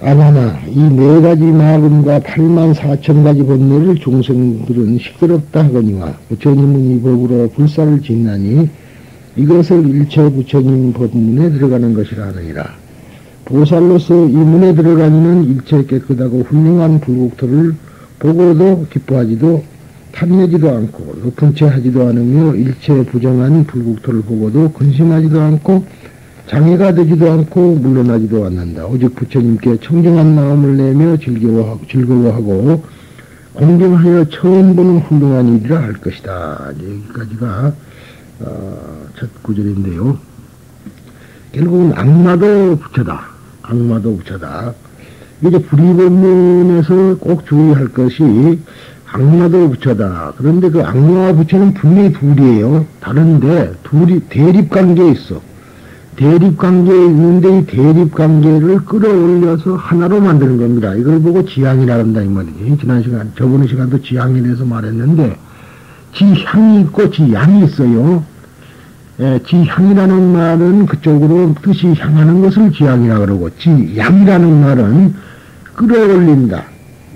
아나나 이 네 가지 마음과 84,000가지 본내를 중생들은 시끄럽다 하거니와 부처님은 이 법으로 불사를 짓나니 이것을 일체 부처님 법문에 들어가는 것이라 하느니라. 보살로서 이 문에 들어가는 일체 깨끗하고 훌륭한 불국토를 보고도 기뻐하지도 탐내지도 않고 높은 채 하지도 않으며 일체 부정한 불국토를 보고도 근심하지도 않고 장애가 되지도 않고 물러나지도 않는다. 오직 부처님께 청정한 마음을 내며 즐거워하고 공경하여 처음 보는 훌륭한 일이라 할 것이다. 여기까지가 첫 구절인데요. 결국은 악마도 부처다. 악마도 부처다. 이제 불의법문에서 꼭 주의할 것이 악마도 부처다. 그런데 그 악마와 부처는 분명히 둘이에요. 다른데 둘이 대립관계에 있어. 대립관계에 있는데 이 대립관계를 끌어올려서 하나로 만드는 겁니다. 이걸 보고 지향이라 한다 이 말이지. 저번 시간도 지향에 대해서 말했는데 지향이 있고 지양이 있어요. 예, 지향이라는 말은 그쪽으로 뜻이 향하는 것을 지향이라 그러고 지양이라는 말은 끌어올린다.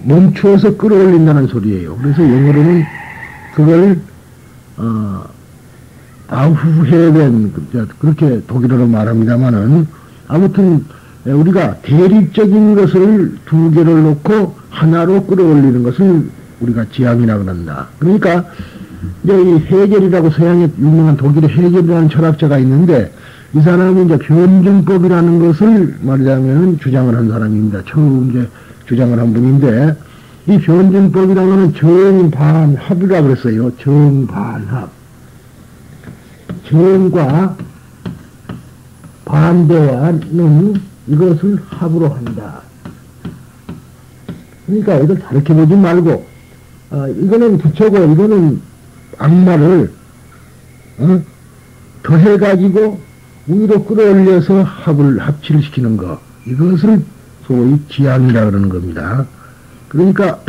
멈추어서 끌어올린다는 소리예요. 그래서 영어로는 그걸 아후헤벤 그렇게 독일어로 말합니다마는 아무튼 우리가 대립적인 것을 두 개를 놓고 하나로 끌어올리는 것을 우리가 지향이라고 한다. 그러니까 이제 이 해겔이라고 서양의 유명한 독일의 해겔이라는 철학자가 있는데 이 사람이 이제 변증법이라는 것을 말하자면 주장을 한 사람입니다. 처음 이제 주장을 한 분인데 이 변증법이라는 것은 정반합이라고 그랬어요. 정반합. 정과 반대와는 이것을 합으로 한다. 그러니까 이걸 다르게 보지 말고 이거는 부처고 이거는 악마를 더해가지고 위로 끌어올려서 합치를 시키는 거 이것을 소위 지향이라 그러는 겁니다. 그러니까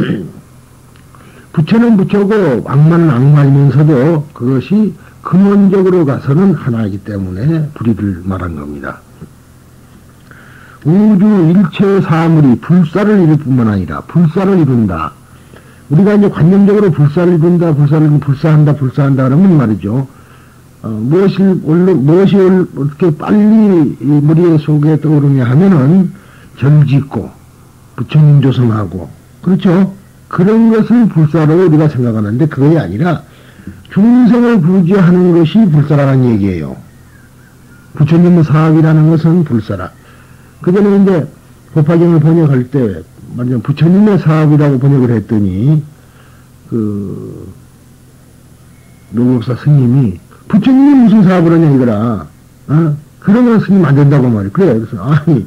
부처는 부처고 악마는 악마이면서도 그것이 근원적으로 가서는 하나이기 때문에 불의를 말한 겁니다. 우주 일체 사물이 불사를 이룰 뿐만 아니라 불사를 이룬다. 우리가 이제 관념적으로 불사를 이룬다, 불사한다 그러면 말이죠. 무엇이 어떻게 빨리 이 머리 속에 떠오르냐 하면은 절짓고 부처님 조성하고 그렇죠. 그런 것을 불사로 우리가 생각하는데 그게 아니라 중생을 구제하는 것이 불사라는 얘기예요. 부처님의 사업이라는 것은 불사라. 그 전에 이제 법화경을 번역할 때, 말하자면 부처님의 사업이라고 번역을 했더니, 노법사 스님이, 부처님이 무슨 사업을 하냐 이거라. 그러면 스님 안 된다고 말이에요. 그래. 그래서, 아니,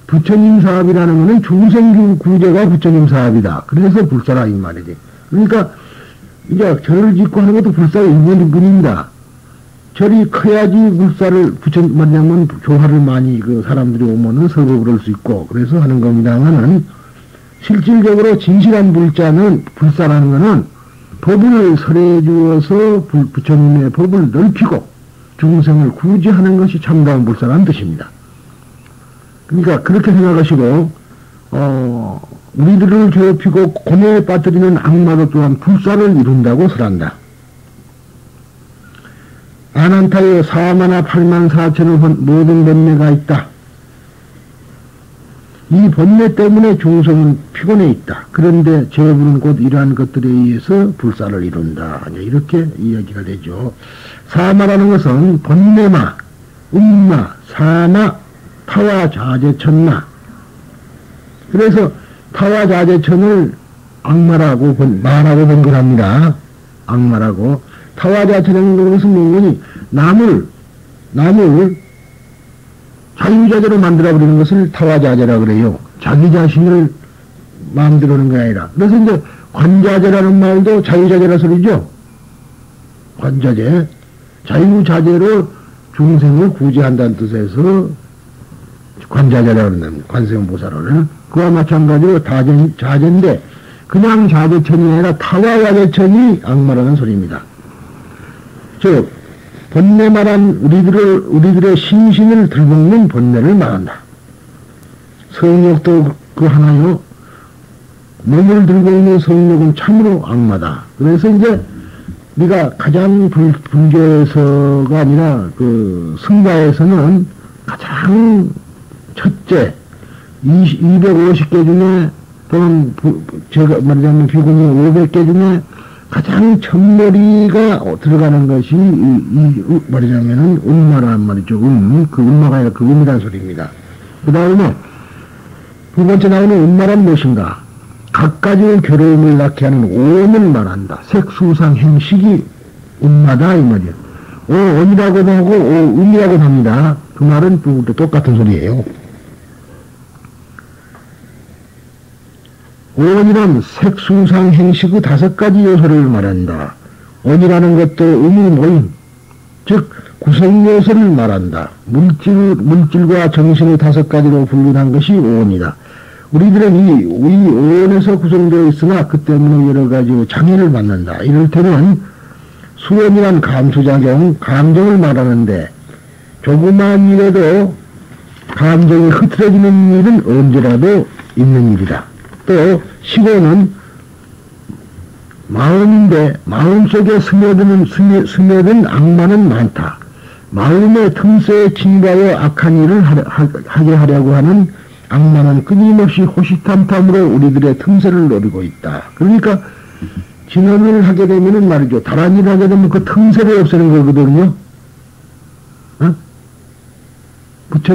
부처님 사업이라는 것은 중생 구제가 부처님 사업이다. 그래서 불사라 이 말이지. 그러니까, 이제 절을 짓고 하는 것도 불사의 일본입니다. 절이 커야지 불사를 말하자면 조화를 많이 사람들이 오면은 설법을 할 수 있고 그래서 하는 겁니다만은 실질적으로 진실한 불자는 불사라는 것은 법을 설해 주어서 부처님의 법을 넓히고 중생을 구제하는 것이 참다운 불사라는 뜻입니다. 그러니까 그렇게 생각하시고 우리들을 괴롭히고 고뇌에 빠뜨리는 악마도 또한 불사를 이룬다고 설한다. 아난타에 4만화 8만 4천의 모든 번뇌가 있다. 이 번뇌 때문에 중생은 피곤해 있다. 그런데 제불은 곧 이러한 것들에 의해서 불사를 이룬다. 이렇게 이야기가 되죠. 사마라는 것은 번뇌마, 음마, 사마, 타와 자재천마. 그래서 타와 자재천을 악마라고 마라고 번역합니다. 악마라고. 타와 자재천은 것은 뭐니? 남을 자유자재로 만들어버리는 것을 타와자재라 그래요. 자기 자신을 마음대로 하는 게 아니라. 그래서 이제 관자재라는 말도 자유자재라 소리죠. 관자재, 자유자재로 중생을 구제한다는 뜻에서 관자재라고 그런답니다. 관세음보살을. 그와 마찬가지로 자재인데, 그냥 자재천이 아니라 타화자재천이 악마라는 소리입니다. 즉, 번뇌 말한 우리들의 심신을 들먹는 번뇌를 말한다. 성욕도 그 하나요. 몸을 들고 있는 성욕은 참으로 악마다. 그래서 이제 우리가 가장 불교에서가 아니라 그 승가에서는 가장 첫째 250개 중에 또는 제가 말하자면 비구니 500개 중에 가장 첫머리가 들어가는 것이 말하자면은 음마란 말이죠. 그 음마가 아니라 그 음이라는 소리입니다. 그 다음에 두 번째 나오는 음마란 무엇인가? 각가지의 괴로움을 낳게 하는 오음을 말한다. 색수상 행식이 음마다 이 말이에요. 오음이라고도 하고 오음이라고도 합니다. 그 말은 또 똑같은 소리예요. 오음이란 색수상 행식의 5가지 요소를 말한다. 온이라는 것도 음이 모임, 즉 구성요소를 말한다. 물질과 정신의 5가지로 분류한 것이 오온이다. 우리들은 이 오온에서 구성되어 있으나 그 때문에 여러 가지 장애를 받는다. 이를테면 수원이란 감수작용, 감정을 말하는데 조그마한 일에도 감정이 흐트러지는 일은 언제라도 있는 일이다. 또 시고는 마음인데 마음속에 스며든 악마는 많다. 마음의 틈새에 침입하여 악한 일을 하게 하려고 하는 악마는 끊임없이 호시탐탐으로 우리들의 틈새를 노리고 있다. 그러니까 진언을 하게 되면은 말이죠. 다른 일을 하게 되면 그 틈새를 없애는 거거든요. 어?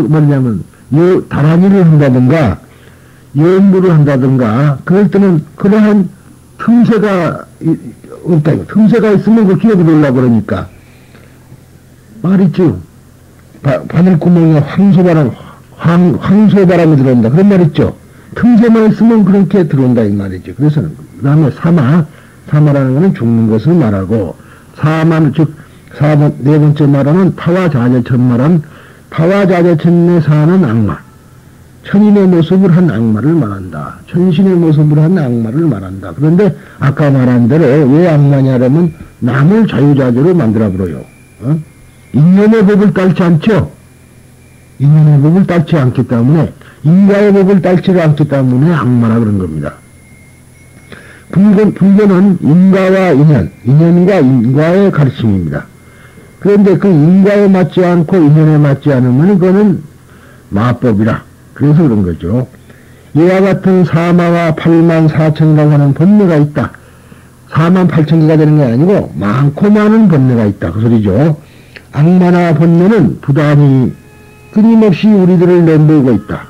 말하자면 다른 일을 한다든가 연구를 한다든가 그럴 때는 그러한 틈새가 없다. 틈새가 있으면 그 기억이 놀라 그러니까 말이죠. 바늘구멍에 황소바람이 들어온다. 그런 말 있죠. 틈새만 있으면 그렇게 들어온다 이 말이죠. 그래서 그 다음에 사마라는 것은 죽는 것을 말하고 네 번째 말하는 타화자재천 말한 타화자재천에 사는 악마, 천인의 모습을 한 악마를 말한다. 천신의 모습을 한 악마를 말한다. 그런데 아까 말한 대로 왜 악마냐라면 남을 자유자재로 만들어버려요. 인연의 법을 따르지 않죠. 인연의 법을 따르지 않기 때문에 인과의 법을 따르지 않기 때문에 악마라 그런 겁니다. 불교는 인과와 인연과 인과의 가르침입니다. 그런데 그 인과에 맞지 않고 인연에 맞지 않으면 그거는 마법이라. 그래서 그런 거죠. 이와 같은 사마와 8만 4천이라고 하는 번뇌가 있다. 4만 8천 개가 되는 게 아니고 많고 많은 번뇌가 있다. 그 소리죠. 악마나 번뇌는 부단히 끊임없이 우리들을 내몰고 있다.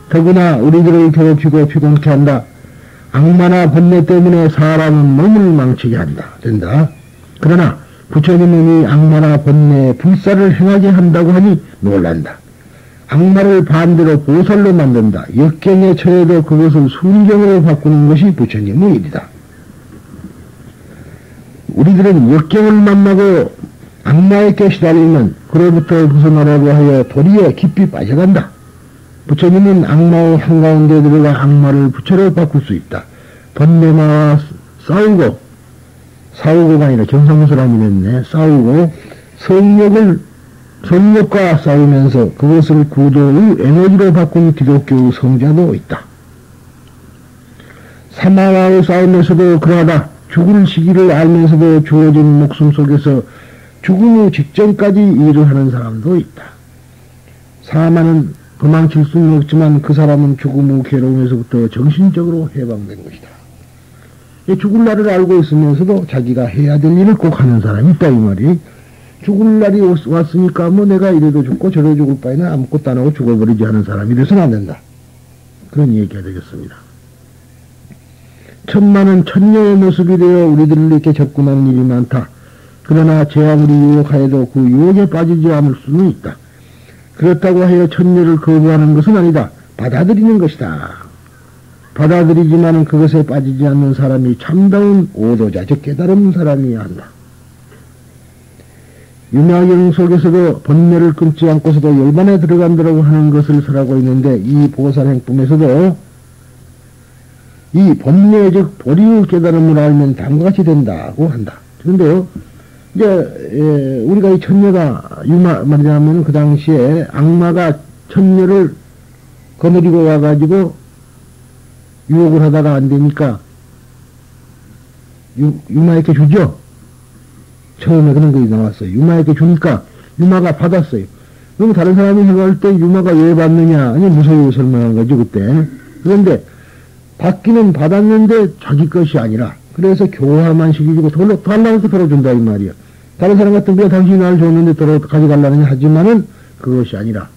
더구나 우리들을 괴롭히고 피곤케 한다. 악마나 번뇌 때문에 사람은 몸을 망치게 된다. 그러나 부처님이 악마나 번뇌에 불사를 행하게 한다고 하니 놀란다. 악마를 반대로 보살로 만든다. 역경에 처해도 그것을 순경으로 바꾸는 것이 부처님의 일이다. 우리들은 역경을 만나고 악마에게 시달리면 그로부터 벗어나라고 하여 도리에 깊이 빠져간다. 부처님은 악마의 한가운데 들어가 악마를 부처로 바꿀 수 있다. 번뇌와 싸우고가 아니라 경상스러움이 됐네. 싸우고 성욕과 싸우면서 그것을 구도의 에너지로 바꾼 기독교의 성자도 있다. 사마와의 싸움에서도 그러하다. 죽을 시기를 알면서도 주어진 목숨 속에서 죽음의 직전까지 일을 하는 사람도 있다. 사마는 도망칠 수는 없지만 그 사람은 죽음의 괴로움에서부터 정신적으로 해방된 것이다. 죽을 날을 알고 있으면서도 자기가 해야 될 일을 꼭 하는 사람이 있다 이 말이. 죽을 날이 왔으니까 뭐 내가 이래도 죽고 저래도 죽을 바에는 아무것도 안 하고 죽어버리지 하는 사람이 돼서는 안 된다. 그런 얘기가 되겠습니다. 천만은 천녀의 모습이 되어 우리들을 이렇게 접근하는 일이 많다. 그러나 재앙으로 유혹하여도 그 유혹에 빠지지 않을 수는 있다. 그렇다고 하여 천녀를 거부하는 것은 아니다. 받아들이는 것이다. 받아들이지만 그것에 빠지지 않는 사람이 참다운 오도자, 즉 깨달은 사람이어야 한다. 유마경 속에서도 번뇌를 끊지 않고서도 열반에 들어간다고 하는 것을 설하고 있는데 이 보살행품에서도 이 번뇌적 보리의 깨달음을 알면 다음과 같이 된다고 한다. 그런데요, 이제 우리가 이 천녀가 말하자면 그 당시에 악마가 천녀를 거느리고 와가지고 유혹을 하다가 안 되니까 유마에게 주죠. 처음에 그런 것이 나왔어요. 유마에게 주니까 유마가 받았어요. 그럼 다른 사람이 생각할 때 유마가 왜 받느냐? 아니 무서워 설명한 거죠 그때. 그런데 받기는 받았는데 자기 것이 아니라 그래서 교화만 시키고 달라고 해서 돌아준다 이 말이야. 다른 사람 같은 경우 당신이 나를 줬는데 가져가려느냐 하지만은 그것이 아니라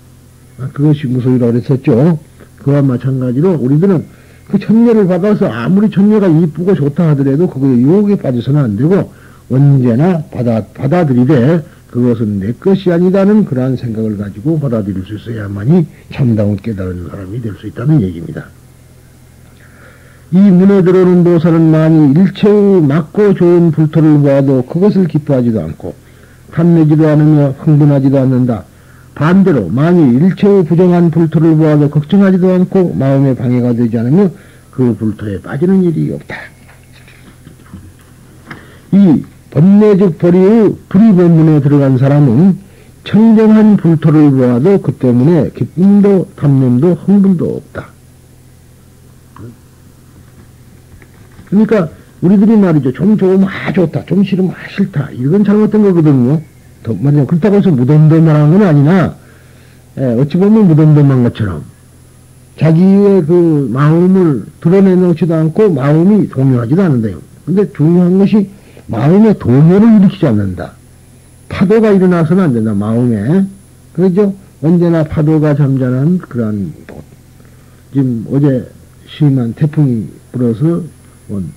그것이 무소유라고 그랬었죠. 그와 마찬가지로 우리들은 그 천녀를 받아서 아무리 천녀가 이쁘고 좋다 하더라도 그거에 유혹에 빠져서는 안 되고 언제나 받아들이되 그것은 내 것이 아니다는 그러한 생각을 가지고 받아들일 수 있어야만이 참다운 깨달은 사람이 될 수 있다는 얘기입니다. 이 문에 들어오는 도사는 만일 일체의 맑고 좋은 불토를 보아도 그것을 기뻐하지도 않고 탐내지도 않으며 흥분하지도 않는다. 반대로 만일 일체의 부정한 불토를 보아도 걱정하지도 않고 마음에 방해가 되지 않으며 그 불토에 빠지는 일이 없다. 이 번뇌적 보리의 불의본문에 들어간 사람은 청정한 불토를 보아도 그 때문에 기쁨도 탐념도 흥분도 없다. 그러니까 우리들이 말이죠. 좀 좋으면 좋다, 좀 싫으면 싫다. 이건 잘못된 거거든요. 말이죠. 그렇다고 해서 무덤덤한 건 아니나 어찌 보면 무덤덤한 것처럼 자기의 그 마음을 드러내놓지도 않고 마음이 동요하지도 않는다요. 근데 중요한 것이 마음에 동요를 일으키지 않는다. 파도가 일어나서는 안 된다. 마음에. 그렇죠? 언제나 파도가 잠잠한 그러한 곳. 지금 어제 심한 태풍이 불어서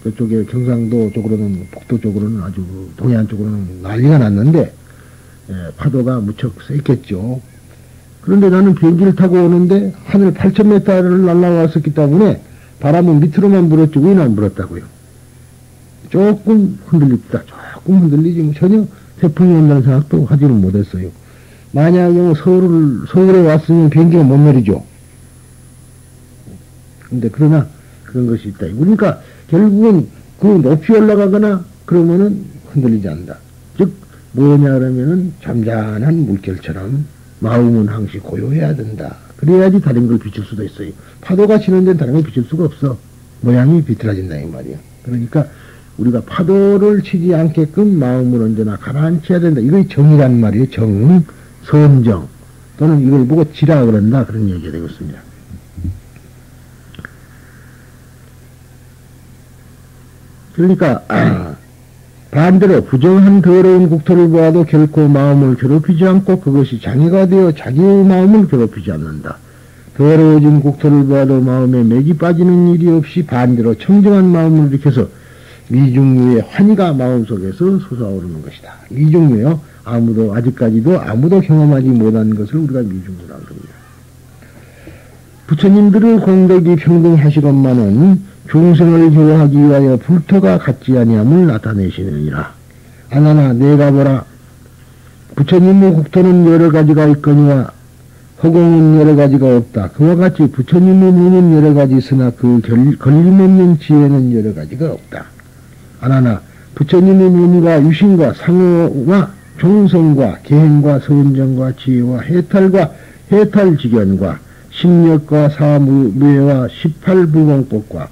저쪽에 경상도 쪽으로는 북도 쪽으로는 아주 동해안 쪽으로는 난리가 났는데 파도가 무척 셌겠죠. 그런데 나는 비행기를 타고 오는데 하늘 8,000m를 날아갔었기 때문에 바람은 밑으로만 불었지 위는 안 불었다고요. 조금 흔들립니다. 조금 흔들리지 뭐 전혀 태풍이 온다는 생각도 하지는 못했어요. 만약에 서울에 왔으면 비행기가 못 내리죠. 근데 그러나 그런 것이 있다. 그러니까 결국은 그 높이 올라가거나 그러면은 흔들리지 않는다. 즉 뭐냐 그러면은 잠잠한 물결처럼 마음은 항시 고요해야 된다. 그래야지 다른 걸 비출 수도 있어요. 파도가 치는 데는 다른 걸 비출 수가 없어. 모양이 비틀어진다 이 말이야. 그러니까 우리가 파도를 치지 않게끔 마음을 언제나 가라앉혀야 된다. 이거 정이란 말이에요. 정, 선정 또는 이걸 보고 지라 그런다. 그런 얘기가 되겠습니다. 그러니까 반대로 부정한 더러운 국토를 보아도 결코 마음을 괴롭히지 않고 그것이 장애가 되어 자기의 마음을 괴롭히지 않는다. 더러워진 국토를 보아도 마음에 맥이 빠지는 일이 없이 반대로 청정한 마음을 일으켜서 미중류의 환희가 마음속에서 솟아오르는 것이다. 미중류요. 아직까지도 아무도 경험하지 못한 것을 우리가 미중류라고 합니다. 부처님들의 공덕이 평등하시건만은 중생을 교화하기 위하여 불토가 같지 아니함을 나타내시느니라. 아나나 내가 보라. 부처님의 국토는 여러 가지가 있거니와 허공은 여러 가지가 없다. 그와 같이 부처님의 눈은 여러 가지 있으나 그 걸림없는 지혜는 여러 가지가 없다. 아나나 부처님의 눈이가 유신과 상호와 종성과 계행과 선정과 지혜와 해탈직견과 식력과 사무예와 18부공법과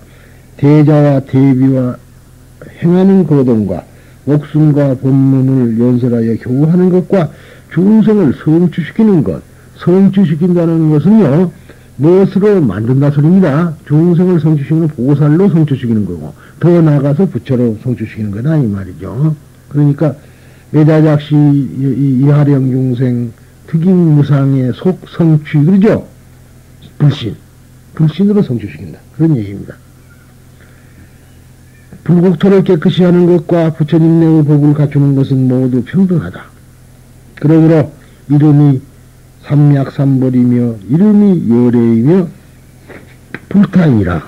대자와 대비와 행하는 거동과 목숨과 본문을 연설하여 교화하는 것과 중생을 성취시키는 것. 성취시킨다는 것은요, 무엇으로 만든다 소리입니다. 중생을 성취시키는 보살로 성취시키는 거고, 더 나아가서 부처로 성취시키는 거다, 이 말이죠. 그러니까, 매다작시 이하령 중생, 특임무상의 속 성취, 그러죠? 불신으로 성취시킨다. 그런 얘기입니다. 불국토를 깨끗이 하는 것과 부처님 내의 법을 갖추는 것은 모두 평등하다. 그러므로 이름이 삼약삼벌이며 이름이 열애이며 불타이라.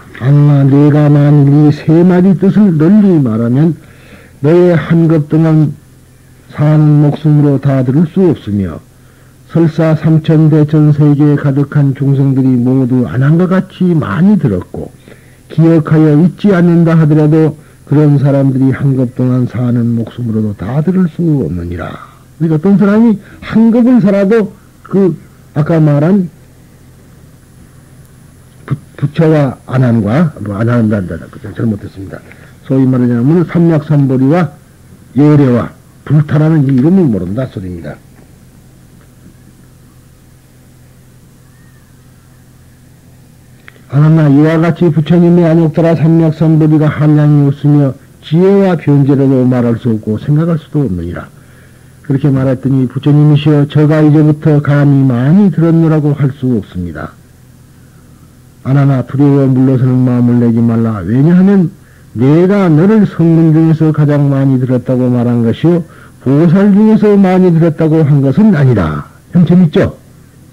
내가 만일 이 세 마디 뜻을 널리 말하면 너의 한겁 동안 사는 목숨으로 다 들을 수 없으며 설사 삼천대천 세계에 가득한 중생들이 모두 안한것 같이 많이 들었고 기억하여 잊지 않는다 하더라도 그런 사람들이 한급 동안 사는 목숨으로도 다 들을 수 없느니라. 그러니까 어떤 사람이 한급을 살아도 그 아까 말한 부처와 안한과 안한다 잘못했습니다. 소위 말하자면 삼약삼보리와 예례와 불타라는 이 이름을 모른다 소리입니다. 하나 이와 같이 부처님의 안욕따라 삼약삼보리가 한량이 없으며 지혜와 변제로도 말할 수 없고 생각할 수도 없느니라. 그렇게 말했더니 부처님이시여 저가 이제부터 감히 많이 들었노라고 할 수 없습니다. 아나나 두려워 물러서는 마음을 내지 말라. 왜냐하면 내가 너를 성문 중에서 가장 많이 들었다고 말한 것이요 보살 중에서 많이 들었다고 한 것은 아니라. 형 재밌죠?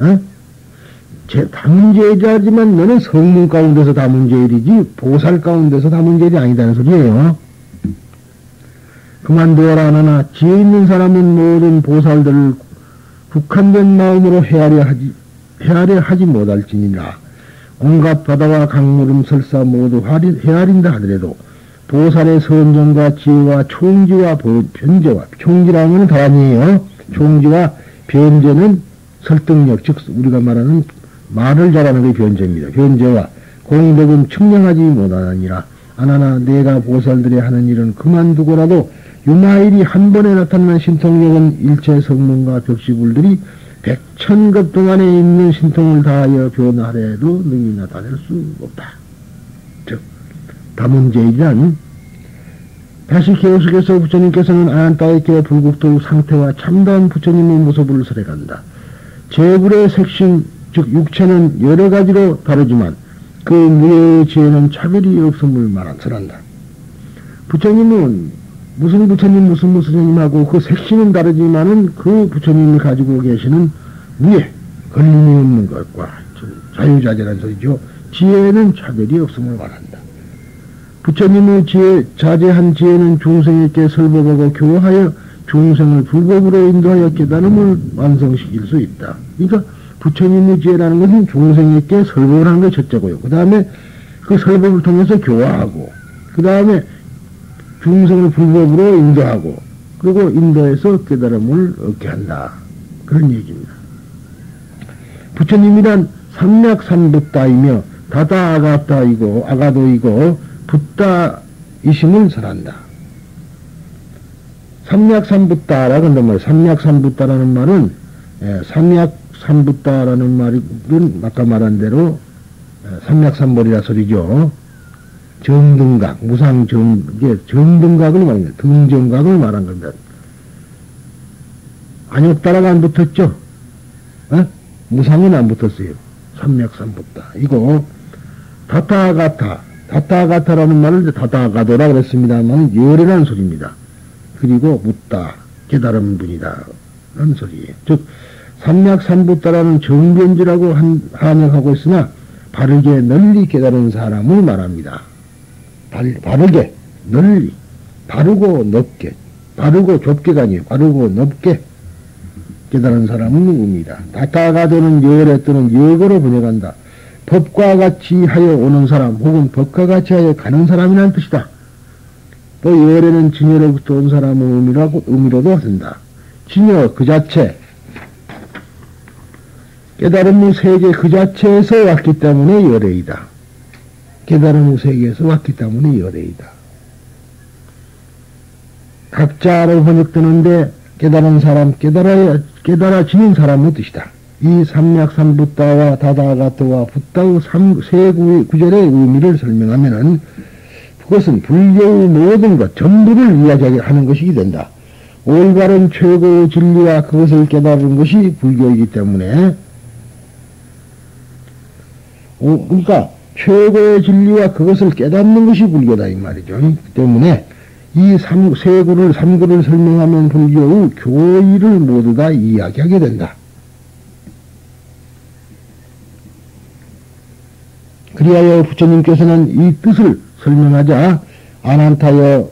어? 다문제일이지만 너는 성문 가운데서 다문제일이지 보살 가운데서 다문제일이 아니다는 소리예요. 그만두어라. 하나 지혜 있는 사람은 모든 보살들을 국한된 마음으로 헤아려 하지 못할지니라. 온갖 바다와 강물음 설사 모두 헤아린다 하더라도 보살의 선정과 지혜와 총지와 변제와 총지라는 더 아니에요. 총지와 변제는 설득력, 즉 우리가 말하는 말을 잘하는 게 변제입니다. 변제와 공덕은 측량하지 못하느니라. 아나나 내가 보살들이 하는 일은 그만두고라도 유마일이 한 번에 나타나는 신통력은 일체 성문과 벽시불들이 백천급 동안에 있는 신통을 다하여 변화하래도 능히 나타낼 수 없다. 즉 다문제일이란 다시 개우석에서 부처님께서는 아난따위께 불국토 상태와 참다운 부처님의 모습을 설해간다. 제불의 색신 즉 육체는 여러 가지로 다르지만 그 무예의 지혜는 차별이 없음을 설한다. 부처님은 무슨 부처님하고 그 색신은 다르지만은 그 부처님이 가지고 계시는 무예, 걸림이 없는 것과 자유자재란 소리죠. 지혜는 차별이 없음을 말한다. 부처님의 자제한 지혜는 중생에게 설법하고 교화하여 중생을 불법으로 인도하여 깨달음을 완성시킬 수 있다. 그러니까 부처님의 지혜라는 것은 중생에게 설법을 하는 게 첫째고요. 그 다음에 그 설법을 통해서 교화하고, 그 다음에 중생을 불법으로 인도하고, 그리고 인도해서 깨달음을 얻게 한다. 그런 얘기입니다. 부처님이란 삼약삼붓다이며 다다아가다이고 아가도이고 붓다이심을 설한다. 삼약삼붓다라고 한단 말이에요. 삼약삼붓다라는 말은 삼약삼붓다라는 말은 아까 말한 대로 삼약삼벌이라 소리죠. 정등각, 정등각을 말합니다. 등정각을 말한 겁니다. 안욕따라가 안 붙었죠? 무상은 안 붙었어요. 삼약삼붓다. 이거, 다타가타라는 말을 다타가도라 그랬습니다만, 열애라는 소리입니다. 그리고 묻다, 깨달은 분이다. 라는 소리예요. 즉, 삼약삼붓다라는 정변지라고 한역하고 있으나, 바르게 널리 깨달은 사람을 말합니다. 바르게, 널리, 바르고 넓게, 바르고 좁게가 아니에요. 바르고 넓게 깨달은 사람은 누구입니다. 다타가도는 열에 또는 역으로 번역한다. 법과 같이 하여 오는 사람, 혹은 법과 같이 하여 가는 사람이라는 뜻이다. 또 열에는 진여로부터 온 사람의 의미로도 쓴다. 진여 그 자체, 깨달음의 세계 그 자체에서 왔기 때문에 열애이다. 깨달음의 세계에서 왔기 때문에 열애이다. 각자로 번역되는데 깨달은 사람, 깨달아지는 사람의 뜻이다. 이 삼약삼붓다와 다다가토와 붓다의 세 구절의 의미를 설명하면은 그것은 불교의 모든 것, 전부를 이야기하는 것이게 된다. 올바른 최고의 진리와 그것을 깨달은 것이 불교이기 때문에 그러니까 최고의 진리와 그것을 깨닫는 것이 불교다 이 말이죠. 때문에 이 삼구를 설명하면 불교의 교의를 모두 다 이야기하게 된다. 그리하여 부처님께서는 이 뜻을 설명하자 아난타여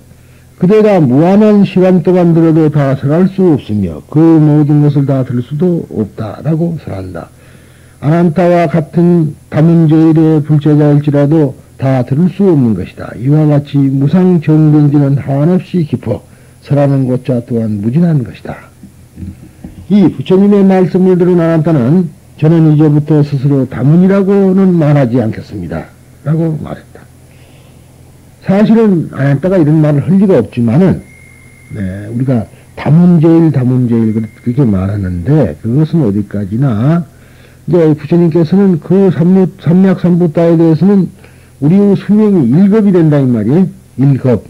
그대가 무한한 시간 동안 들어도 다 설할 수 없으며 그 모든 것을 다 들을 수도 없다라고 설한다. 아난타와 같은 다문제일의 불제자일지라도 다 들을 수 없는 것이다. 이와 같이 무상정변지는 한없이 깊어 설하는 것자 또한 무진한 것이다. 이 부처님의 말씀을 들은 아난타는 저는 이제부터 스스로 다문이라고는 말하지 않겠습니다. 라고 말했다. 사실은 아난타가 이런 말을 할 리가 없지만은, 네, 우리가 다문제일 그렇게 말하는데, 그것은 어디까지나, 이제 부처님께서는 그 삼맥삼부따에 대해서는 우리의 수명이 1급이 된다, 이 말이에요. 1급.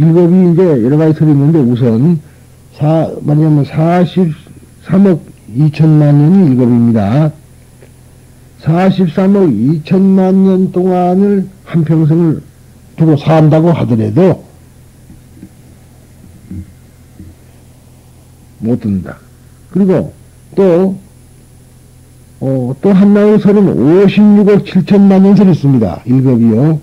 1급이 이제 여러 가지 설이 있는데, 우선, 말하자면 43억 2천만 년이 1급입니다. 43억 2천만 년 동안을 한평생을 두고 산다고 하더라도 못 든다. 그리고 또 한나의 설은 56억 7천만 년 설이 있습니다. 1급이요.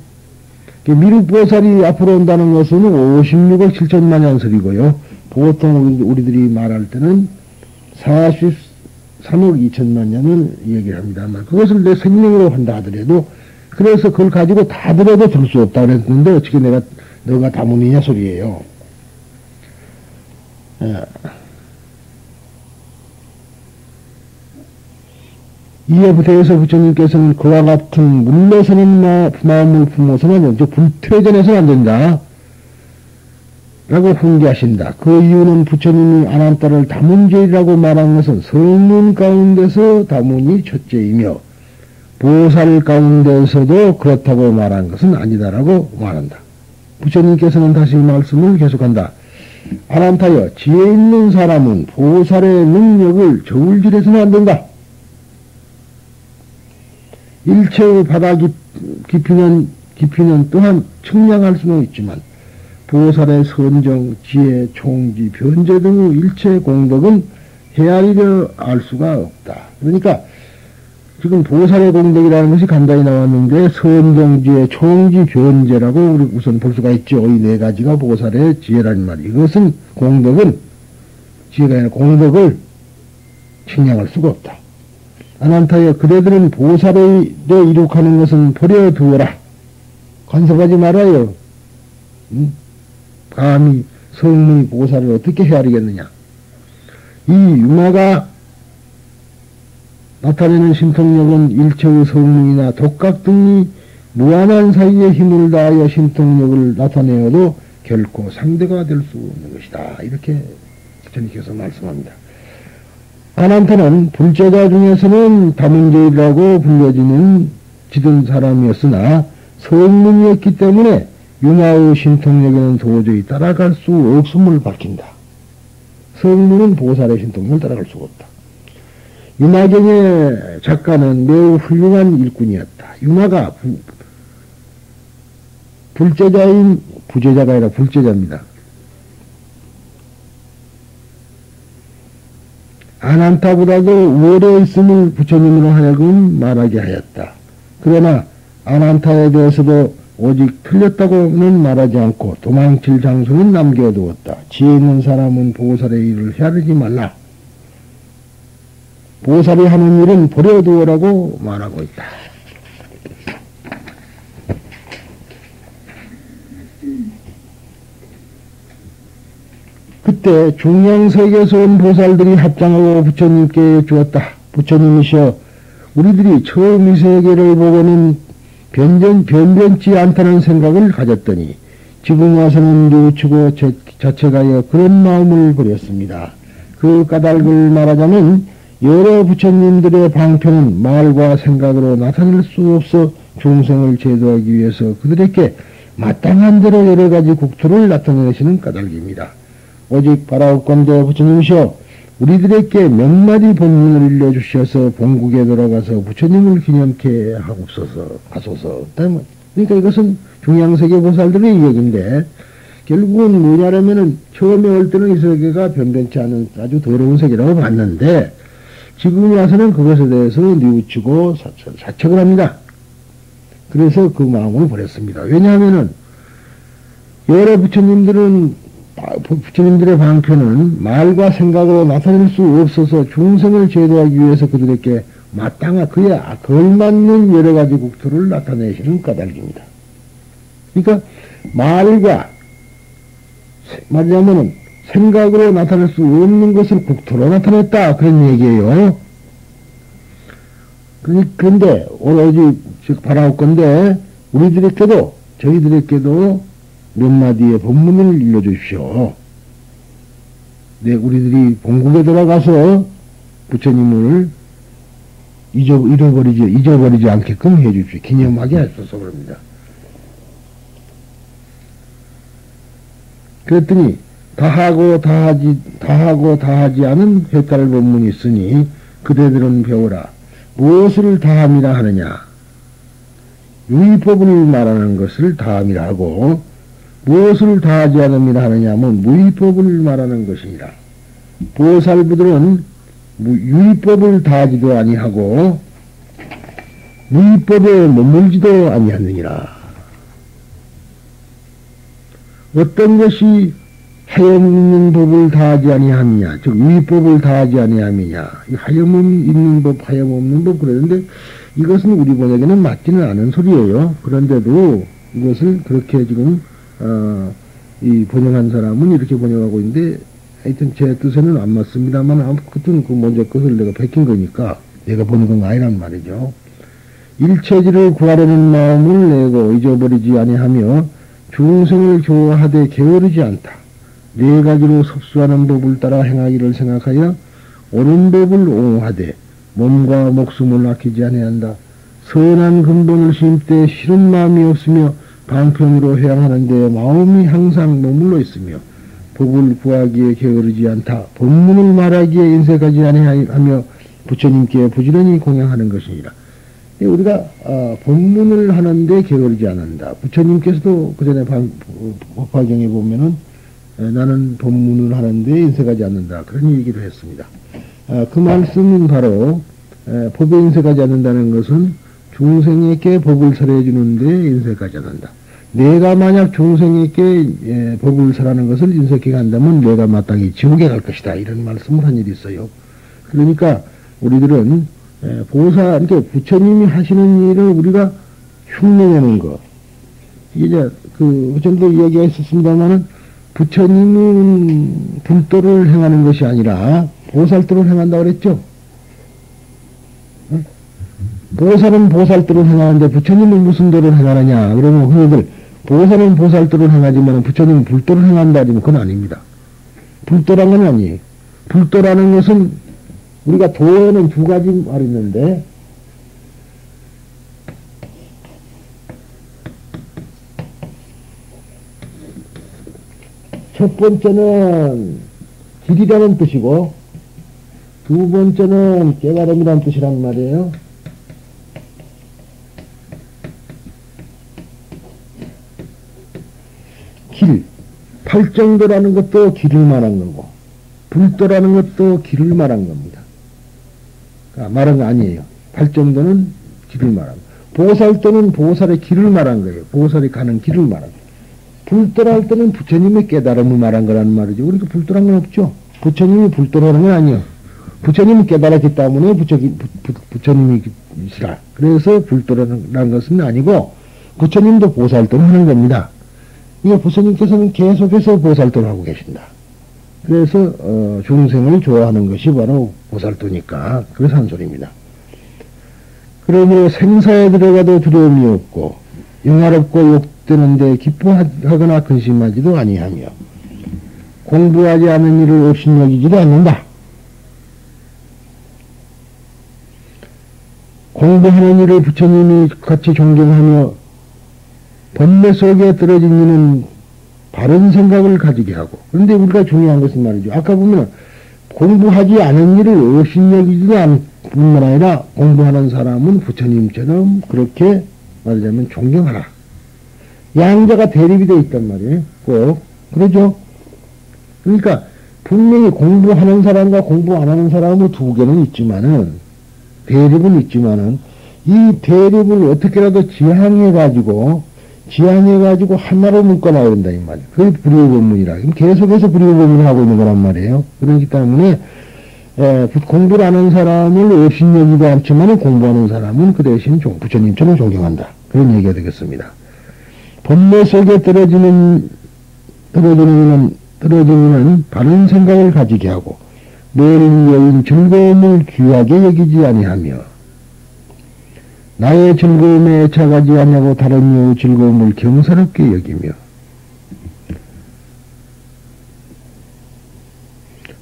미륵보살이 앞으로 온다는 것은 56억 7천만 년 설이고요. 보통 우리들이 말할 때는 43억 2천만 년을 얘기를 합니다만, 그것을 내 생명으로 한다 하더라도, 그래서 그걸 가지고 다 들어도 들 수 없다 그랬는데, 어떻게 너가 다문이냐 소리예요. 이에 대해서 부처님께서는 그와 같은 물러서는 마음을 품어서는 불퇴전해서는 안 된다. 라고 훈계하신다. 그 이유는 부처님이 아난타를 다문제이라고 말한 것은 성문 가운데서 다문이 첫째이며 보살 가운데서도 그렇다고 말한 것은 아니다라고 말한다. 부처님께서는 다시 말씀을 계속한다. 아난타여, 지혜 있는 사람은 보살의 능력을 저울질해서는 안 된다. 일체의 바다 깊이는 또한 측량할 수는 있지만 보살의 선정, 지혜, 총지, 변제 등의 일체 공덕은 헤아리려 알 수가 없다. 그러니까 지금 보살의 공덕이라는 것이 간단히 나왔는데 선정, 지혜, 총지, 변제라고 우리 우선 볼 수가 있죠. 이 네 가지가 보살의 지혜라는 말이에요. 이것은 공덕은 지혜가 아니라 공덕을 측량할 수가 없다. 아난타여, 그대들은 보살에 이룩하는 것은 버려두어라. 간섭하지 말아요. 감히 성문이 보살을 어떻게 헤아리겠느냐. 이 융화가 나타내는 신통력은 일체의 성문이나 독각 등이 무한한 사이에 힘을 다하여 신통력을 나타내어도 결코 상대가 될 수 없는 것이다. 이렇게 부처님께서 말씀합니다. 아난타는 불제자 중에서는 다문제이라고 지던 사람이었으나 성문이었기 때문에 융화의 신통력에는 도저히 따라갈 수 없음을 밝힌다. 성문은 보살의 신통력을 따라갈 수가 없다. 융화경의 작가는 매우 훌륭한 일꾼이었다. 융화가 부제자가 아니라 불제자입니다. 아난타보다도 우월해 있음을 부처님으로 하여금 말하게 하였다. 그러나 아난타에 대해서도 오직 틀렸다고는 말하지 않고 도망칠 장소는 남겨두었다. 지혜 있는 사람은 보살의 일을 헤아리지 말라. 보살이 하는 일은 버려두어라고 말하고 있다. 그때 중앙세계에서 온 보살들이 합장하고 부처님께 주었다. 부처님이시여, 우리들이 처음 이 세계를 보고는 변변치 않다는 생각을 가졌더니 지금 와서는 뉘우치고 자책하여 그런 마음을 버렸습니다. 그 까닭을 말하자면 여러 부처님들의 방편은 말과 생각으로 나타낼 수 없어 중생을 제도하기 위해서 그들에게 마땅한 대로 여러 가지 국토를 나타내시는 까닭입니다. 오직 바라옵건대 부처님이시여, 우리들에게 몇 마디 본문을 일러주셔서 본국에 돌아가서 부처님을 기념케 하소서. 그러니까 이것은 중앙세계 보살들의 이야기인데, 결국은 뭐냐면은 처음에 올 때는 이 세계가 변변치 않은 아주 더러운 세계라고 봤는데, 지금 와서는 그것에 대해서 뉘우치고 자책을 합니다. 그래서 그 마음을 버렸습니다. 왜냐하면은 여러 부처님들의 방편은 말과 생각으로 나타낼 수 없어서 중생을 제도하기 위해서 그들에게 마땅한 그에 걸맞는 여러 가지 국토를 나타내시는 까닭입니다. 그러니까 말과 말하자면 생각으로 나타낼 수 없는 것을 국토로 나타냈다 그런 얘기예요. 그런데 오로지 즉 바라올 건데 우리들에게도 저희들에게도 몇 마디의 법문을 일러주십시오. 네, 우리들이 본국에 들어가서 부처님을 잊어버리지 않게끔 해주십시오. 기념하게 하셔서 그럽니다. 그랬더니 다하고 다하지 않은 회탈 법문이 있으니 그대들은 배우라. 무엇을 다함이라 하느냐? 유의법을 말하는 것을 다함이라 하고 무엇을 다하지 않음이라 하느냐 하면 무의법을 말하는 것이니라. 보살부들은 유의법을 다하지도 아니하고 무의법에 머물지도 아니하느니라. 어떤 것이 하염 있는 법을 다하지 아니하느냐, 즉 유의법을 다하지 아니함이냐. 이 하염 있는 법, 하염 없는 법 그러는데 이것은 우리 번역에는 맞지는 않은 소리예요. 그런데도 이것을 그렇게 지금 이 번역한 사람은 이렇게 번역하고 있는데 하여튼 제 뜻에는 안 맞습니다만 아무튼 그 먼저 것을 내가 베낀 거니까 내가 번역한 거 아니란 말이죠. 일체지를 구하려는 마음을 내고 잊어버리지 아니하며 중생을 교화하되 게으르지 않다. 네 가지로 섭수하는 법을 따라 행하기를 생각하여 옳은 법을 옹호하되 몸과 목숨을 아끼지 아니한다. 선한 근본을 심때 싫은 마음이 없으며 방편으로 해양하는데 마음이 항상 머물러 있으며 법을 구하기에 게으르지 않다. 법문을 말하기에 인색하지 아니하며 부처님께 부지런히 공양하는 것이니라. 우리가 법문을 하는데 게으르지 않는다. 부처님께서도 그 전에 법화경에 보면은 나는 법문을 하는데 인색하지 않는다. 그런 얘기를 했습니다. 그 말씀은 바로 법에 인색하지 않는다는 것은 중생에게 법을 설해 주는데 인색하지 않는다. 내가 만약 중생에게 법을 설하는 것을 인색하게 한다면 내가 마땅히 지옥에 갈 것이다. 이런 말씀을 한 일이 있어요. 그러니까 우리들은 그러니까 부처님이 하시는 일을 우리가 흉내내는 것. 이제 전도 이야기가 있었습니다만은 부처님은 불도를 행하는 것이 아니라 보살도를 행한다고 그랬죠. 보살은 보살도를 행하는데 부처님은 무슨 도를 행하느냐? 그러면 흔히들 보살은 보살도를 행하지만 부처님은 불도를 행한다 하지만 그건 아닙니다. 불도란 건 아니에요. 불도라는 것은 우리가 도에는 두 가지 말이 있는데 첫 번째는 길이라는 뜻이고 두 번째는 깨달음이라는 뜻이란 말이에요. 길, 팔정도라는 것도 길을 말한 거고 불도라는 것도 길을 말한 겁니다. 말한 거 아니에요. 팔정도는 길을 말한 거. 보살도는 보살의 길을 말한 거예요. 보살이 가는 길을 말한 거예요. 불도할 때는 부처님의 깨달음을 말한 거라는 말이죠. 그러니까 불도란 건 없죠. 부처님이 불도라는 건 아니에요. 부처님이 깨달았기 때문에 부처님이시라. 그래서 불도라는 것은 아니고 부처님도 보살도를 하는 겁니다. 이게 부처님께서는 계속해서 보살도를 하고 계신다. 그래서 중생을 좋아하는 것이 바로 보살도니까 그래서 한 소리입니다. 그러므로 생사에 들어가도 두려움이 없고 영화롭고 욕되는데 기뻐하거나 근심하지도 아니하며 공부하지 않은 일을 업신여기지도 않는다. 공부하는 일을 부처님이 같이 존경하며 번뇌 속에 떨어진 이는 바른 생각을 가지게 하고, 그런데 우리가 중요한 것은 말이죠. 아까 보면 공부하지 않은 일을 업신여기지도 않을 뿐만 아니라 공부하는 사람은 부처님처럼 그렇게 말하자면 존경하라. 양자가 대립이 되어 있단 말이에요. 꼭. 그러죠? 그러니까 분명히 공부하는 사람과 공부 안 하는 사람은 두 개는 있지만은, 대립은 있지만은, 이 대립을 어떻게라도 지향해가지고 지향해가지고 하나로 묶어놔야 된다, 이 말이에요. 그게 불효법문이라. 계속해서 불효법문을 하고 있는 거란 말이에요. 그렇기 때문에, 공부를 하는 사람을 업신여기도 않지만 공부하는 사람은 그 대신 부처님처럼 존경한다. 그런 얘기가 되겠습니다. 본래 속에 떨어지는 바른 생각을 가지게 하고, 내일 여인 즐거움을 귀하게 여기지 아니하며, 나의 즐거움에 애착하지 아니하고 다른 이의 즐거움을 경사롭게 여기며,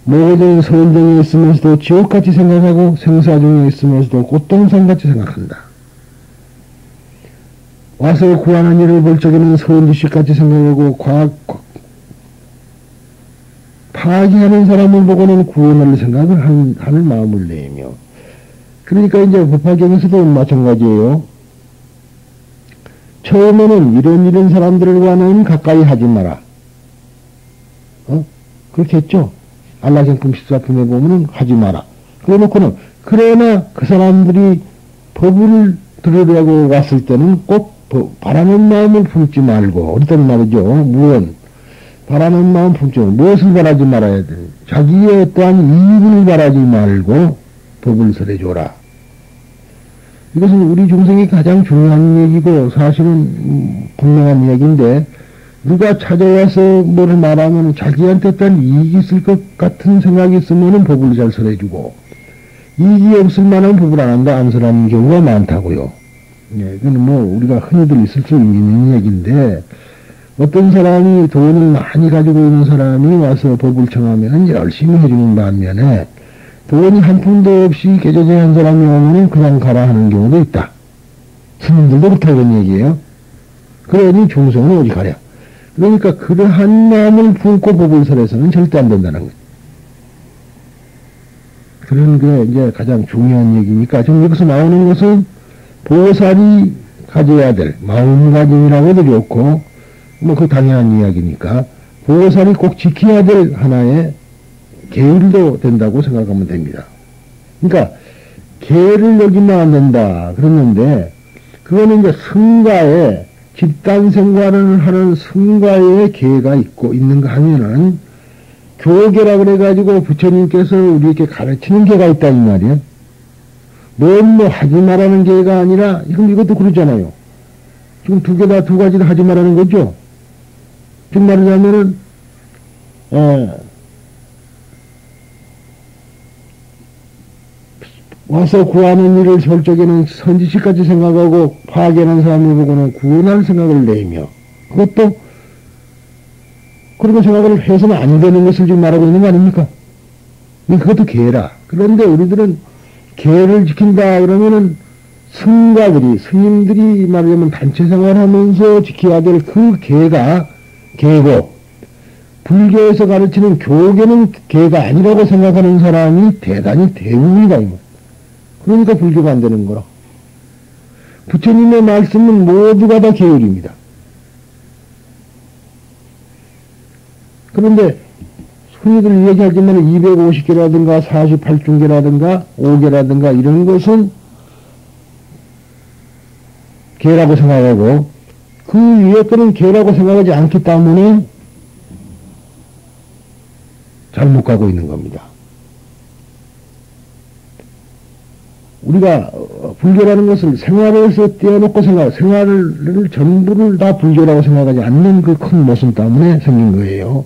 모든 선정에 있으면서도 지옥같이 생각하고 생사 중에 있으면서도 꽃동산같이 생각한다. 와서 구하는 일을 볼 적에는 선지식같이 생각하고 파기하는 사람을 보고는 구원할 생각을 하는 마음을 내며. 그러니까 이제 법화경에서도 마찬가지예요. 처음에는 이런 사람들과는 가까이 하지 마라. 그렇게 했죠. 안락경품 14품에 보면은 하지 마라. 그래 놓고는, 그러나 그 사람들이 법을 들으려고 왔을 때는 꼭 바라는 마음을 품지 말고, 어떤 말이죠. 무언. 바라는 마음 품지 말고, 무엇을 바라지 말아야 돼. 자기의 어떠한 이익을 바라지 말고 법을 설해줘라. 이것은 우리 중생이 가장 중요한 얘기고, 사실은 분명한 얘기인데, 누가 찾아와서 뭐를 말하면 자기한테 어떤 이익이 있을 것 같은 생각이 있으면 법을 잘 설해주고, 이익이 없을 만한 법을 안 한다, 안 설하는 경우가 많다고요. 이건 우리가 흔히들 있을 수 있는 얘기인데, 어떤 사람이 돈을 많이 가지고 있는 사람이 와서 법을 청하면 열심히 해주는 반면에, 돈이 한 푼도 없이 개저제한 사람이 오면 그냥 가라 하는 경우도 있다. 스님들도 그렇다고 그런 얘기예요. 그러니 중생은 어디 가랴. 그러니까 그러한 마음을 품고 법을 설해서는 절대 안 된다는 거예요. 그런 게 이제 가장 중요한 얘기니까, 지금 여기서 나오는 것은 보살이 가져야 될 마음가짐이라고 해도 좋고, 그 당연한 이야기니까, 보살이 꼭 지켜야 될 하나의 계율도 된다고 생각하면 됩니다. 그러니까, 계를 여기면 안 된다. 그랬는데, 그거는 이제 승가에, 집단 생활을 하는 승가에 계가 있는가 하면은, 교계라 그래가지고 부처님께서 우리에게 가르치는 계가 있다, 이 말이에요. 하지 말라는 계가 아니라, 지금 이것도 그러잖아요. 지금 두 가지 다 하지 말라는 거죠. 즉 말하자면은, 와서 구하는 일을 볼 적에는 선지식까지 생각하고 파괴하는 사람을 보고는 구원할 생각을 내며, 그것도 그런 생각을 해서는 안 되는 것을 지금 말하고 있는 거 아닙니까? 그것도 계라. 그런데 우리들은 계를 지킨다 그러면은 승가들이, 스님들이 말하자면 단체 생활하면서 지켜야 될 그 계가 계고, 불교에서 가르치는 교계는 계가 아니라고 생각하는 사람이 대단히 대부분이다. 그러니까 불교가 안 되는 거라. 부처님의 말씀은 모두가 다 계율입니다. 그런데 흔히들 얘기하지만 250개라든가 48중개라든가 5개라든가 이런 것은 계라고 생각하고, 그 위에 거는 계라고 생각하지 않기 때문에 잘못 가고 있는 겁니다. 우리가 불교라는 것을 생활에서 떼어놓고 생활을 전부를 다 불교라고 생각하지 않는 그 큰 모순 때문에 생긴 거예요.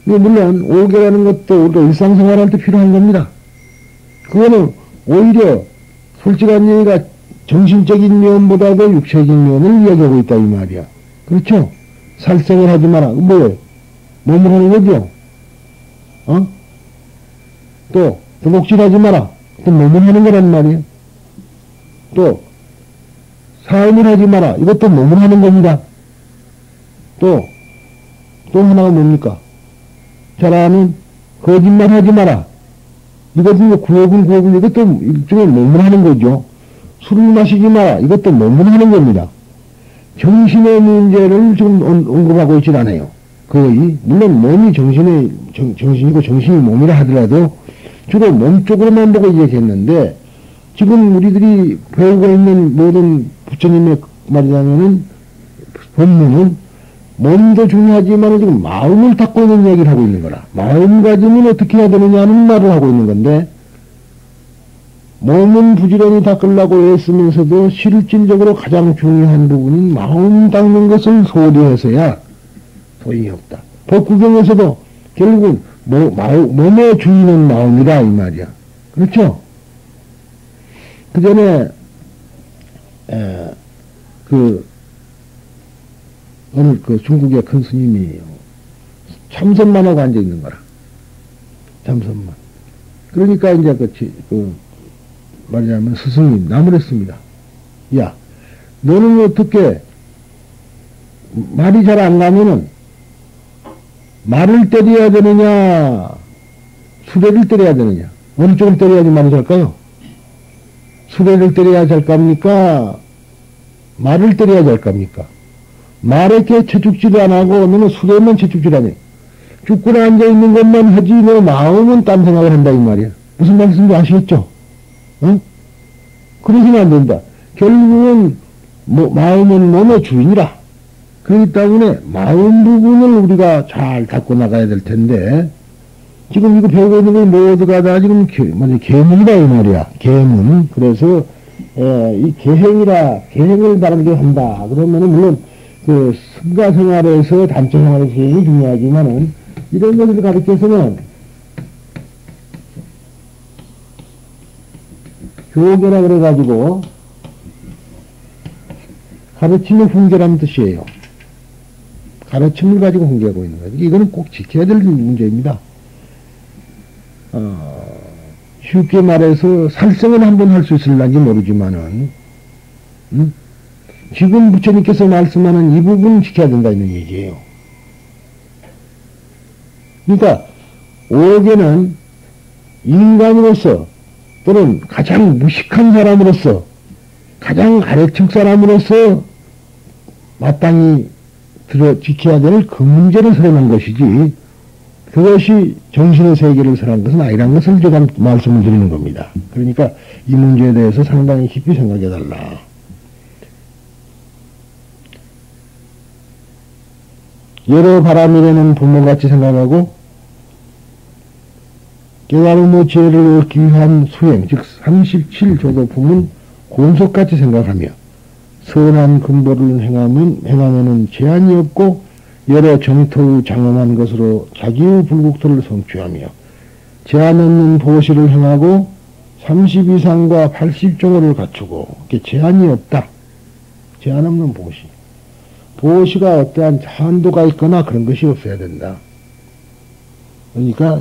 물론 5개라는 것도 우리가 일상생활할 때 필요한 겁니다. 그거는 오히려 솔직한 얘기가 정신적인 면보다도 육체적인 면을 이야기하고 있다 이 말이야. 그렇죠? 살생을 하지 마라. 뭐예요? 몸을 하는 거죠? 또 도둑질하지 마라. 또 몸을 하는 거란 말이에요. 또 사음을 하지 마라. 이것도 몸을 하는 겁니다. 또 하나가 뭡니까? 잘 아는 거짓말 하지 마라. 이것도 구역은 이것도 일종의 몸을 하는 거죠. 술을 마시지 마라. 이것도 몸을 하는 겁니다. 정신의 문제를 지금 언급하고 있질 않아요. 거의 물론 몸이 정신이고 정신이 몸이라 하더라도 주로 몸 쪽으로만 보고 얘기했는데, 지금 우리들이 배우고 있는 모든 부처님의 말이라면은 법문은 몸도 중요하지만 지금 마음을 닦고 있는 얘기를 하고 있는 거라. 마음가짐은 어떻게 해야 되느냐는 말을 하고 있는 건데, 몸은 부지런히 닦으려고 애쓰면서도 실질적으로 가장 중요한 부분은 마음 닦는 것을 소리해서야 소용이 없다. 법구경에서도 결국은 몸의 주인은 마음이다 이 말이야. 그렇죠? 그 전에 오늘 중국의 큰 스님이 참선만 하고 앉아 있는 거라. 참선만. 그러니까 이제 말하자면 스승님 나무랬습니다. 야, 너는 어떻게 말이 잘 안 가면은 말을 때려야 되느냐, 수레를 때려야 되느냐? 어느 쪽을 때려야지 말이 잘까요? 수레를 때려야 잘 겁니까? 말을 때려야 잘 겁니까? 말에게 채죽질 안 하고 너는 수레만 채죽질 하네. 죽고 앉아있는 것만 하지 너 마음은 딴 생각을 한다 이 말이야. 무슨 말씀인지 아시겠죠? 응? 그러시면 안 된다. 결국은 마음은 몸의 주인이라. 그렇기 때문에 마음 부분을 우리가 잘 닦고 나가야 될 텐데 지금 이거 배우고 있는 게 모두가 다 지금 계문이다 이 말이야. 계문. 그래서 이 계행을 바르게 한다. 그러면은 물론 승가 생활에서 단체 생활에서 계행이 중요하지만은 이런 것을 가르쳐서는 교계라 그래가지고 가르침의 훈계라는 뜻이에요. 가르침을 가지고 훈계하고 있는 거예요. 이거는 꼭 지켜야 될 문제입니다. 쉽게 말해서 살생은 한번 할 수 있을런지 모르지만은 지금 부처님께서 말씀하는 이 부분은 지켜야 된다는 얘기예요. 그러니까 오계는 인간으로서 또는 가장 무식한 사람으로서 가장 아래층 사람으로서 마땅히 지켜야 될 그 문제를 설명한 것이지 그것이 정신의 세계를 설한 것은 아니라는 것을 제가 말씀을 드리는 겁니다. 그러니까 이 문제에 대해서 상당히 깊이 생각해 달라. 여러 바람이라는 부모같이 생각하고 깨달음의 지혜를 얻기 위한 수행, 즉 37조도품은 곤속같이 생각하며 선한 근보를 행하면은 제한이 없고 여러 정토의 장엄한 것으로 자기의 불국토를 성취하며 제한 없는 보시를 행하고 30이상과 80종을 갖추고 제한이 없다. 제한 없는 보시. 보시가 어떠한 한도가 있거나 그런 것이 없어야 된다. 그러니까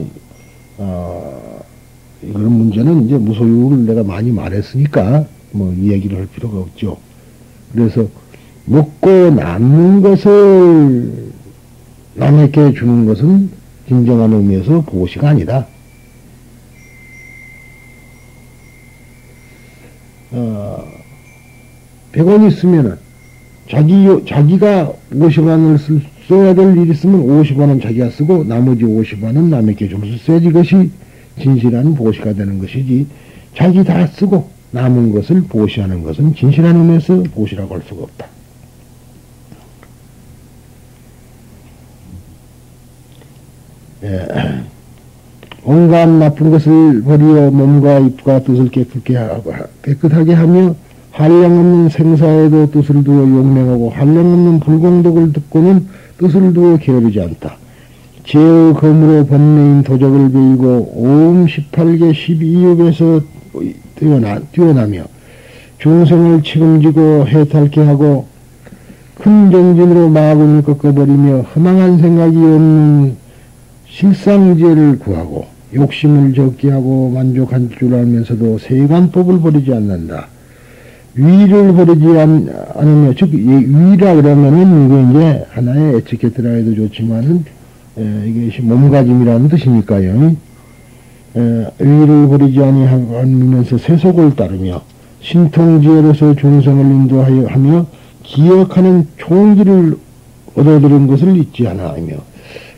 이런 문제는 이제 무소유를 내가 많이 말했으니까 이 얘기를 할 필요가 없죠. 그래서 먹고 남는 것을 남에게 주는 것은 진정한 의미에서 보시가 아니다. 100원 있으면은 자기가 50원을 써야 될 일 있으면 50원은 자기가 쓰고 나머지 50원은 남에게 좀 써야지 이것이 진실한 보시가 되는 것이지 자기 다 쓰고 남은 것을 보시하는 것은 진실한 의미에서 보시라고 할 수가 없다. 온갖 나쁜 것을 버리어 몸과 입과 뜻을 깨끗하게 하며 한량없는 생사에도 뜻을 두어 용맹하고 한량없는 불공덕을 듣고는 뜻을 두어 게으르지 않다. 제의 검으로 번뇌인 도적을 베이고 오음 18개 12업에서 뛰어나며 중생을 책임지고 해탈케 하고 큰 정진으로 마군을 꺾어버리며 허망한 생각이 없는 실상지혜를 구하고 욕심을 적게 하고 만족한 줄 알면서도 세관법을 버리지 않는다. 위를 버리지 않으며, 즉, 위라 그러면은, 이게 이제 하나의 에티켓이라 해도 좋지만은, 이것이 몸가짐이라는 뜻이니까요. 위를 버리지 않으면서 세속을 따르며, 신통지혜로서 중생을 인도하며, 기억하는 총기를 얻어들은 것을 잊지 않아하며,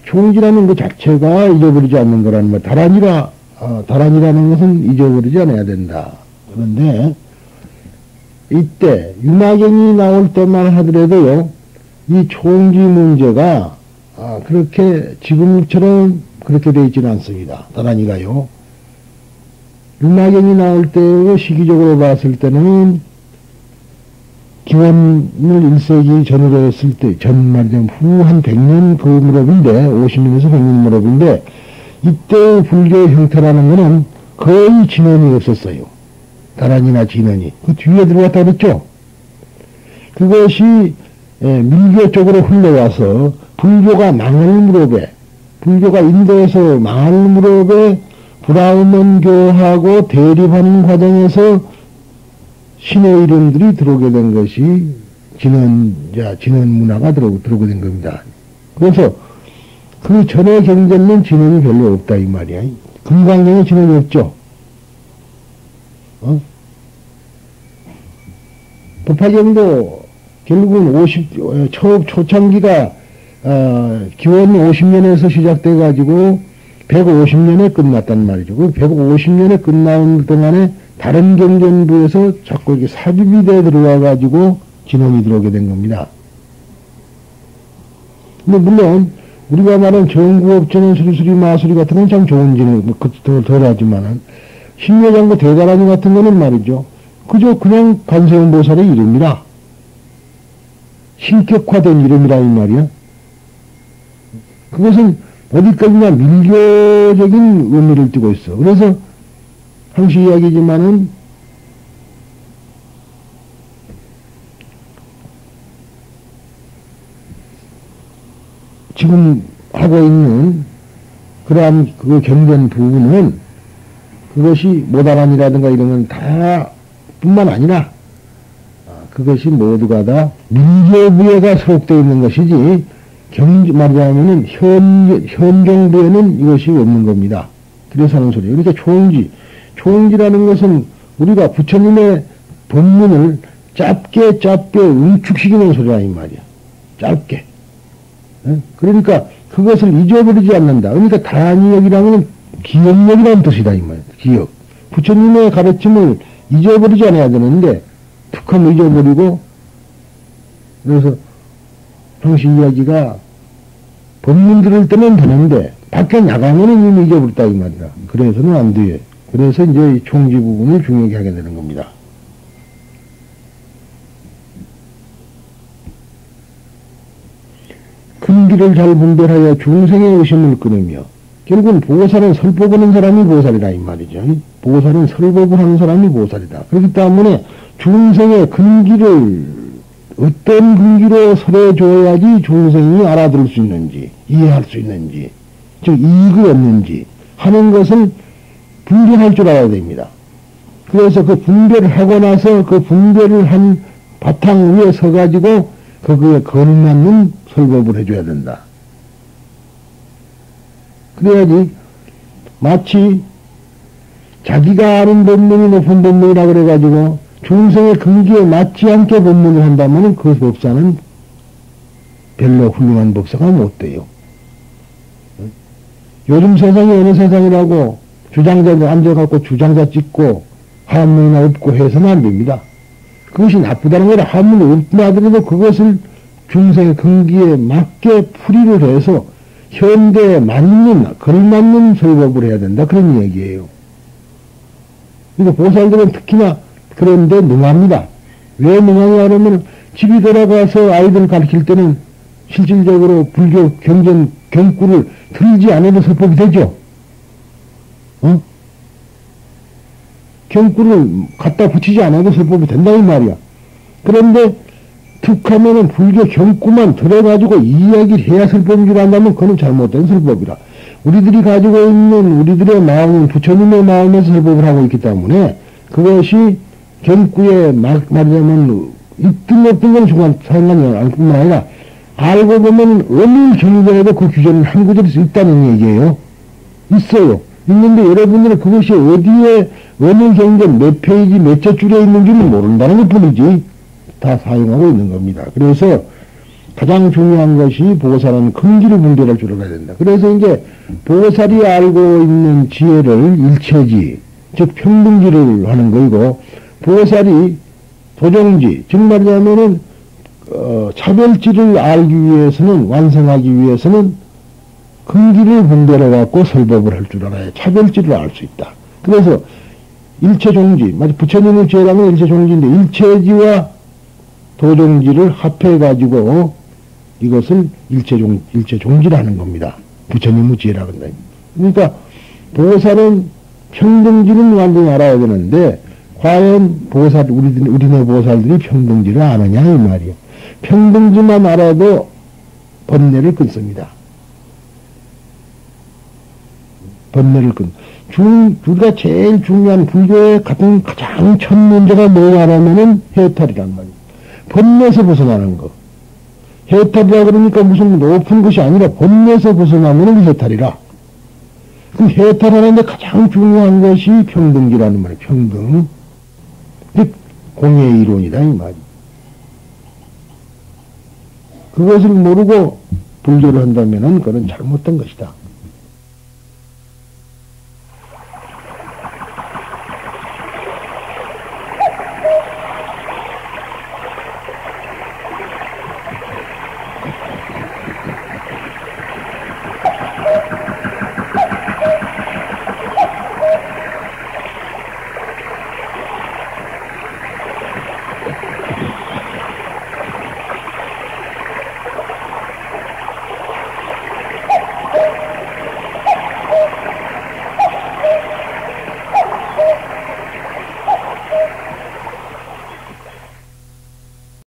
총기라는 것 자체가 잊어버리지 않는 거라는 말, 다란이라는 것은 잊어버리지 않아야 된다. 그런데, 이때 유마경이 나올 때만 하더라도요 이 총지 문제가 그렇게 지금처럼 그렇게 되어 있지는 않습니다. 나란히가요. 윤마경이 나올 때 시기적으로 봤을 때는 기원을 1세기 전으로 했을 때, 전 말하자면 후 한 100년 그 무렵인데, 50년에서 100년 무렵인데, 이때의 불교의 형태라는 것은 거의 진원이 없었어요. 다란이나 진원이. 그 뒤에 들어왔다 그랬죠? 그것이 밀교 쪽으로 흘러와서 불교가 망할 무렵에, 불교가 인도에서 망할 무렵에 브라흐먼교하고 대립하는 과정에서 신의 이름들이 들어오게 된 것이 진원 문화가 들어오게 된 겁니다. 그래서 그 전의 경전은 진원이 별로 없다 이 말이야. 금강경에 진원이 없죠. 법화경도 결국은 초창기가 기원 50년에서 시작돼 가지고 150년에 끝났단 말이죠. 그 150년에 끝나는 동안에 다른 경전부에서 자꾸 이렇게 사주비대에 들어와 가지고 진원이 들어오게 된 겁니다. 근데 물론 우리가 말하는 정구업전원 수리수리 마수리 같은 건 참 좋은 진원, 덜하지만은 신묘장구 대가라니 같은 거는 말이죠. 그저 그냥 관세음 보살의 이름이라 신격화된 이름이라 이 말이야. 그것은 어디까지나 밀교적인 의미를 띠고 있어. 그래서 항시 이야기지만은 지금 하고 있는 그러한 그 경전 부분은 그것이 모다란이라든가 이런 건 다 뿐만 아니라 그것이 모두가 다 밀교부에가 소속되어 있는 것이지 말하자면은 현경부에는 이것이 없는 겁니다. 그래서 하는 소리예요. 그러니까 총지라는 것은 우리가 부처님의 법문을 짧게 응축시키는 소리라 이 말이야. 짧게. 그러니까 그것을 잊어버리지 않는다. 그러니까 다니역이라는 기억력이라는 뜻이다 이 말이야. 기억. 부처님의 가르침을 잊어버리지 않아야 되는데 툭 하면 잊어버리고 그래서 당시 이야기가 법문 들을 때는 되는데 밖에 나가면은 이미 잊어버렸다 이 말이다. 그래서는 안 돼. 그래서 이제 이 총지 부분을 중요하게 하게 되는 겁니다. 근기를 잘 분별하여 중생의 의심을 끊으며 결국은 보살은 설법하는 사람이 보살이라 이 말이죠. 보살은 설법을 하는 사람이 보살이다. 그렇기 때문에 중생의 근기를 어떤 근기로 설해줘야지 중생이 알아들을 수 있는지 이해할 수 있는지 즉 이익이 없는지 하는 것을 분별할 줄 알아야 됩니다. 그래서 그 분별을 하고 나서 그 분별을 한 바탕 위에 서가지고 거기에 걸맞는 설법을 해줘야 된다. 그래야지 마치 자기가 아는 법문이 높은 법문이라 그래가지고 중생의 근기에 맞지 않게 법문을 한다면 그 법사는 별로 훌륭한 법사가 못 돼요. 요즘 세상이 어느 세상이라고 주장자들 앉아갖고 주장자 찍고 한문이나 없고 해서는 안 됩니다. 그것이 나쁘다는 게 아니라 한문이 없다 하더라도 그것을 중생의 근기에 맞게 풀이를 해서 현대에 맞는, 걸맞는 설법을 해야 된다. 그런 얘기예요. 그러니까 보살들은 특히나 그런데 능합니다. 왜 능하냐 하면 집이 돌아가서 아이들 가르칠 때는 실질적으로 불교 경전, 경구를 들지 않아도 설법이 되죠. 경구를 갖다 붙이지 않아도 설법이 된다 이 말이야. 그런데 툭 하면은 불교 경구만 들어가지고 이야기를 해야 설법인 줄 안다면 그건 잘못된 설법이라. 우리들이 가지고 있는 우리들의 마음은 부처님의 마음에서 설법을 하고 있기 때문에 그것이 경구에 말하자면 있든 없든 건 중간 상관이 아닐 뿐만 아니라 알고 보면 어느 경전에도 그 규정은 한 구절이 있다는 얘기예요. 있어요. 있는데 여러분들은 그것이 어디에 어느 경전 몇 페이지 몇 자 줄에 있는지는 모른다는 것 뿐이지 다 사용하고 있는 겁니다. 그래서 가장 중요한 것이 보살은 근기를 분별할 줄 알아야 된다. 그래서 이제 보살이 알고 있는 지혜를 일체지 즉 평등지를 하는 거이고 보살이 도정지 즉 말하자면은 차별지를 알기 위해서는, 완성하기 위해서는 근기를 분별해 갖고 설법을 할 줄 알아야 차별지를 알 수 있다. 그래서 일체종지, 마치 부처님의 지혜라면 일체종지인데 일체지와 도종지를 합해 가지고 이것을 일체종지라는 겁니다. 부처님의 지혜라고 한다. 그러니까 보살은 평등지는 완전히 알아야 되는데 과연 보살, 우리네 보살들이 평등지를 아느냐 이 말이에요. 평등지만 알아도 번뇌를 끊습니다. 번뇌를 우리가 제일 중요한 불교의 가장 첫 문제가 뭐냐면은 해탈이란 말이에요. 번뇌에서 벗어나는 거. 해탈이라 그러니까 무슨 높은 것이 아니라 번뇌에서 벗어나면 해탈이라. 그 해탈하는데 가장 중요한 것이 평등지라는 말이에요. 평등. 공예 이론이다 이 말이에요. 그것을 모르고 불교를 한다면은 그건 잘못된 것이다.